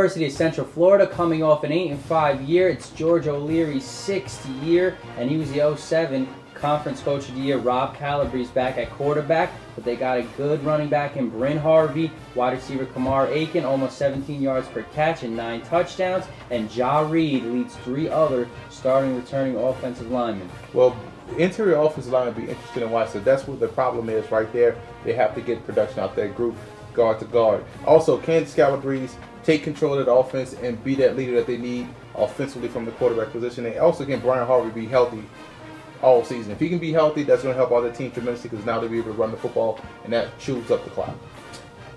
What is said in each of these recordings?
University of Central Florida, coming off an 8-5 year. It's George O'Leary's 6th year, and he was the 07 Conference Coach of the Year. Rob Calabrese back at quarterback, but they got a good running back in Bryn Harvey. Wide receiver Kamar Aiken, almost 17 yards per catch and 9 touchdowns. And Ja Reed leads 3 other starting returning offensive linemen. Well, interior offensive line would be interesting to watch. So that's what the problem is right there. They have to get production out that group, guard to guard. Also, can Calabrese take control of the offense and be that leader that they need offensively from the quarterback position? And also, can Brian Harvey be healthy all season? If he can be healthy, that's going to help all the team tremendously, because now they'll be able to run the football, and that chews up the clock.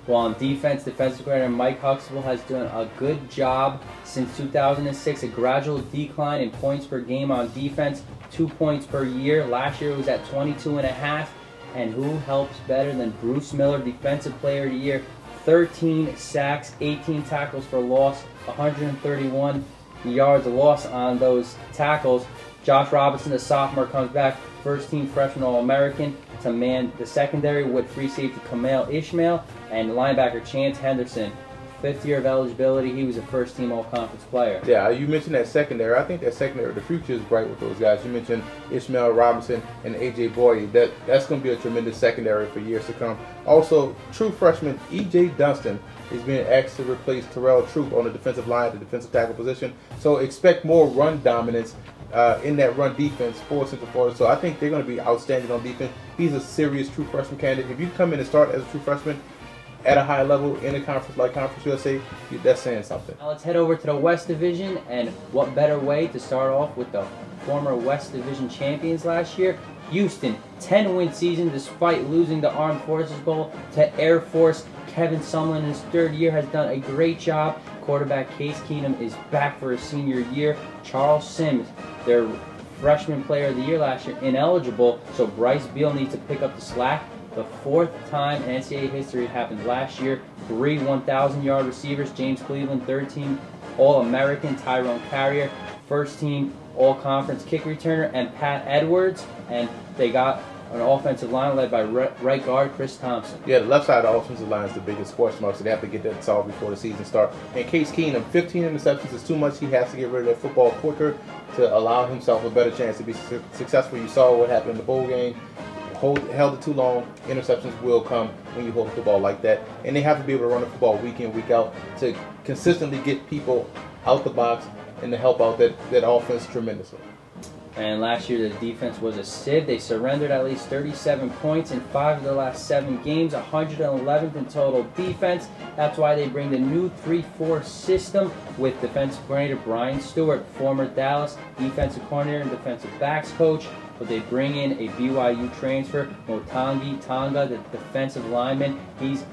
Well, on defense, defensive coordinator Mike Huxtable has done a good job since 2006. A gradual decline in points per game on defense, 2 points per year. Last year it was at 22.5. And who helps better than Bruce Miller, Defensive Player of the Year? 13 sacks, 18 tackles for loss, 131 yards of loss on those tackles. Josh Robinson, the sophomore, comes back, first-team freshman All-American, to man the secondary with free safety Kamal Ishmael and linebacker Chance Henderson. 5th year of eligibility, he was a first-team All-Conference player. Yeah, you mentioned that secondary. I think that secondary, the future is bright with those guys. You mentioned Ishmael Robinson and A.J. Boyd. That's going to be a tremendous secondary for years to come. Also, true freshman E.J. Dunston is being asked to replace Terrell Troop on the defensive line, the defensive tackle position. So expect more run dominance in that run defense for Central Florida. So I think they're going to be outstanding on defense. He's a serious true freshman candidate. If you come in and start as a true freshman at a high level in a conference like Conference USA, that's saying something. Now let's head over to the West Division, and what better way to start off with the former West Division champions last year. Houston, 10-win season despite losing the Armed Forces Bowl to Air Force. Kevin Sumlin in his 3rd year has done a great job. Quarterback Case Keenum is back for his senior year. Charles Sims, their freshman player of the year last year, ineligible, so Bryce Beal needs to pick up the slack. The 4th time in NCAA history it happened last year. 3 1,000-yard receivers. James Cleveland, 3rd-team All-American. Tyrone Carrier, 1st-team All-Conference kick returner. And Pat Edwards. And they got an offensive line led by right guard Chris Thompson. Yeah, the left side of the offensive line is the biggest question mark, so they have to get that solved before the season starts. And Case Keenum, 15 interceptions is too much. He has to get rid of that football quicker to allow himself a better chance to be successful. You saw what happened in the bowl game. Held it too long, interceptions will come when you hold the football like that. And they have to be able to run the football week in, week out to consistently get people out the box and to help out that offense tremendously. And last year the defense was a sieve. They surrendered at least 37 points in 5 of the last 7 games, 111th in total defense. That's why they bring the new 3-4 system with defensive coordinator Brian Stewart, former Dallas defensive coordinator and defensive backs coach. But they bring in a BYU transfer, Motangi Tonga, the defensive lineman. He's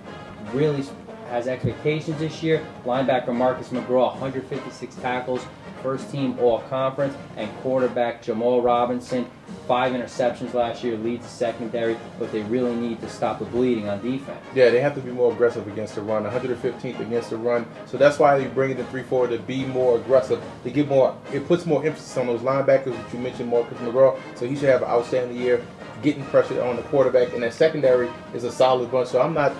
really has expectations this year. Linebacker Marcus McGraw, 156 tackles, 1st-team All-Conference. And quarterback Jamal Robinson, 5 interceptions last year, leads the secondary. But they really need to stop the bleeding on defense. Yeah, they have to be more aggressive against the run, 115th against the run. So that's why you bring it in 3-4 to be more aggressive, to get more. It puts more emphasis on those linebackers that you mentioned, Marcus McGraw. So he should have an outstanding year, getting pressure on the quarterback. And that secondary is a solid bunch. So I'm not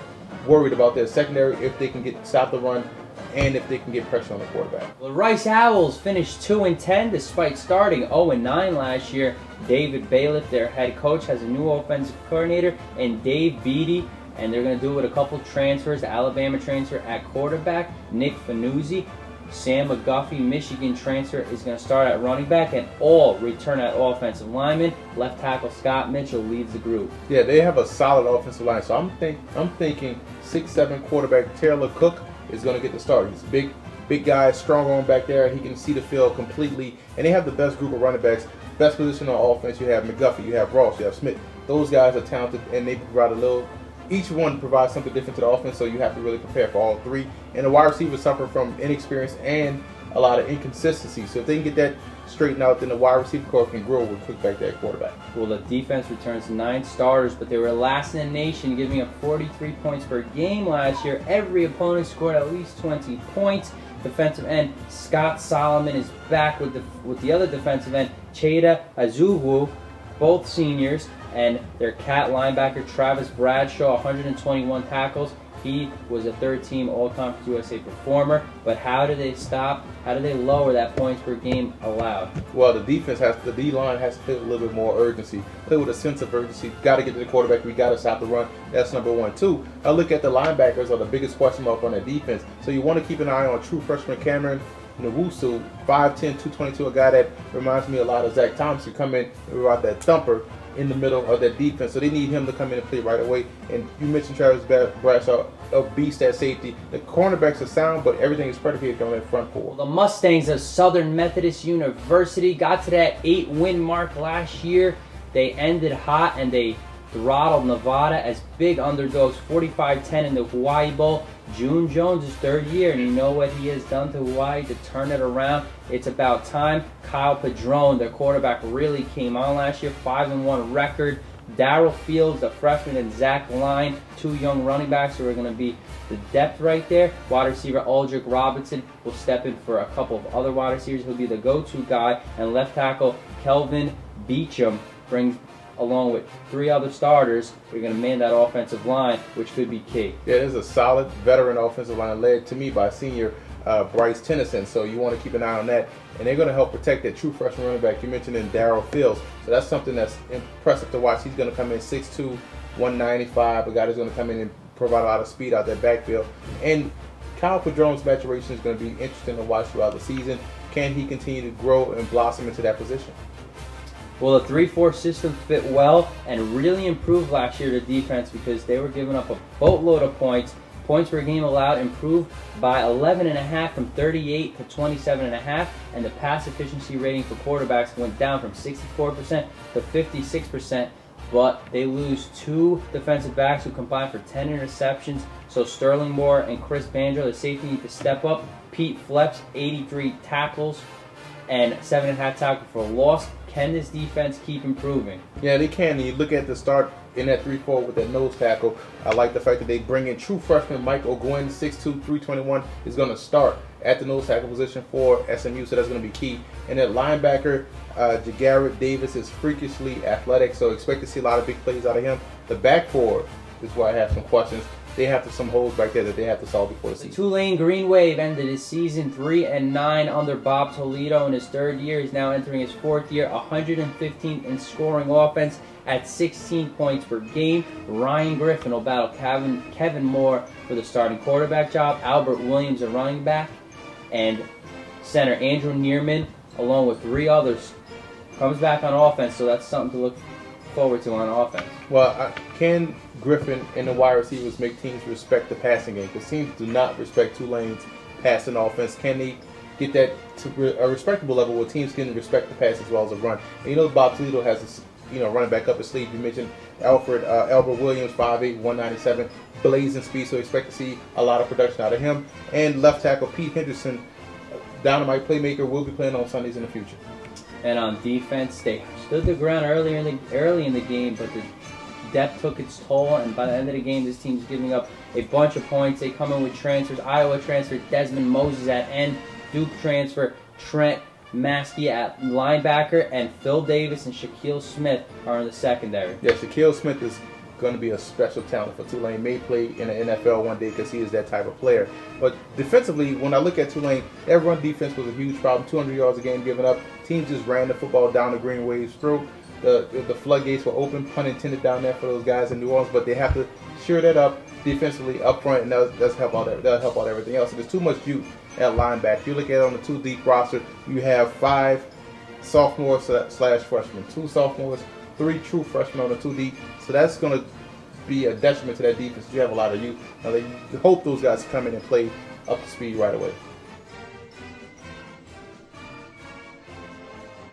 worried about their secondary if they can stop the run and if they can get pressure on the quarterback. Well, Rice Owls finished 2-10 despite starting 0-9 last year. David Bailiff, their head coach, has a new offensive coordinator, and Dave Beatty, and they're going to do it with a couple transfers. The Alabama transfer at quarterback, Nick Fanuzzi. Sam McGuffey, Michigan transfer, is going to start at running back, and all return at offensive lineman. Left tackle Scott Mitchell leads the group. Yeah, they have a solid offensive line. So I'm thinking 6'7" quarterback Taylor Cook is going to get the start. He's a big guy, strong arm back there. He can see the field completely, and they have the best group of running backs. Best position on offense. You have McGuffey, you have Ross, you have Smith. Those guys are talented, and they provide a little. Each one provides something different to the offense, so you have to really prepare for all 3. And the wide receivers suffer from inexperience and a lot of inconsistency. So if they can get that straightened out, then the wide receiver core can grow with quick back there quarterback. Well, the defense returns 9 starters, but they were last in the nation, giving up 43 points per game last year. Every opponent scored at least 20 points. Defensive end Scott Solomon is back with the other defensive end, Cheda Azuwu, both seniors. And their cat linebacker Travis Bradshaw, 121 tackles, He was a third-team All-Conference USA performer, but how do they stop? How do they lower that points per game allowed? Well, the D-line has to play with a little bit more urgency. Play with a sense of urgency. Got to get to the quarterback. We got to stop the run. That's number one. Two, I look at the linebackers are the biggest question mark on that defense. So you want to keep an eye on true freshman Cameron Nwusu, 5'10", 222, a guy that reminds me a lot of Zach Thompson, come in about that thumper in the middle of that defense. So they need him to come in and play right away. And you mentioned Travis Bradshaw, a beast at safety. The cornerbacks are sound, but everything is predicated on that front four. Well, the Mustangs of Southern Methodist University got to that 8-win mark last year. They ended hot and they throttled Nevada as big underdogs, 45-10 in the Hawaii Bowl. June Jones' third year, and you know what he has done to Hawaii to turn it around. It's about time. Kyle Padron, their quarterback, really came on last year, 5-1 record. Darryl Fields, a freshman, and Zach Line, two young running backs who are going to be the depth right there. Wide receiver Aldrick Robinson will step in for a couple of other wide receivers. He'll be the go-to guy. And left tackle Kelvin Beacham brings, along with three other starters, we're going to man that offensive line, which could be key. Yeah, there's a solid veteran offensive line led to me by senior Bryce Tennyson, so you want to keep an eye on that. And they're going to help protect that true freshman running back you mentioned in Darryl Fields. So that's something that's impressive to watch. He's going to come in 6'2", 195, a guy that's going to come in and provide a lot of speed out that backfield. And Kyle Padron's maturation is going to be interesting to watch throughout the season. Can he continue to grow and blossom into that position? Well, the 3-4 system fit well and really improved last year to defense because they were giving up a boatload of points. Points per game allowed improved by 11.5 from 38 to 27.5, and the pass efficiency rating for quarterbacks went down from 64% to 56%. But they lose two defensive backs who combined for 10 interceptions. So Sterling Moore and Chris Banjo, the safety, need to step up. Pete Fleps, 83 tackles and 7.5 tackles for a loss. Can this defense keep improving? Yeah, they can. And you look at the start in that 3-4 with that nose tackle. I like the fact that they bring in true freshman Mike O'Gwen, 6'2", 321, is going to start at the nose tackle position for SMU, so that's going to be key. And that linebacker, Jagarrett Davis, is freakishly athletic, so expect to see a lot of big plays out of him. The back four is where I have some questions. They have some holes back there that they have to solve before the season. The Tulane Green Wave ended his season 3-9 under Bob Toledo in his third year. He's now entering his fourth year, 115th in scoring offense at 16 points per game. Ryan Griffin will battle Kevin Moore for the starting quarterback job. Albert Williams, a running back, and center Andrew Neerman, along with three others, comes back on offense, so that's something to look forward to on offense. Well, can Griffin and the wide receivers make teams respect the passing game? Because teams do not respect Tulane's passing offense. Can they get that to a respectable level where teams can respect the pass as well as the run? And you know, Bob Toledo has this, running back up his sleeve. You mentioned Albert Williams, 5'8", 197, blazing speed. So expect to see a lot of production out of him. And left tackle Pete Henderson, dynamite playmaker, will be playing on Sundays in the future. And on defense, they stood the ground early in the game, but the depth took its toll, and by the end of the game, this team's giving up a bunch of points. They come in with transfers. Iowa transfer Desmond Moses at end, Duke transfer Trent Maskey at linebacker, and Phil Davis and Shaquille Smith are in the secondary. Yeah, Shaquille Smith is going to be a special talent for Tulane. May play in the NFL one day because he is that type of player. But defensively, when I look at Tulane, their run defense was a huge problem. 200 yards a game given up. Teams just ran the football down the Green Wave's throat. The floodgates were open, pun intended, down there for those guys in New Orleans. But they have to shore that up defensively up front, and that'll help out everything else. So there's too much youth at linebacker. You look at it on the 2-deep roster, you have 5 sophomores / freshmen, 2 sophomores, 3 true freshmen on the 2-deep. So that's going to be a detriment to that defense. You have a lot of youth. Now, they hope those guys come in and play up to speed right away.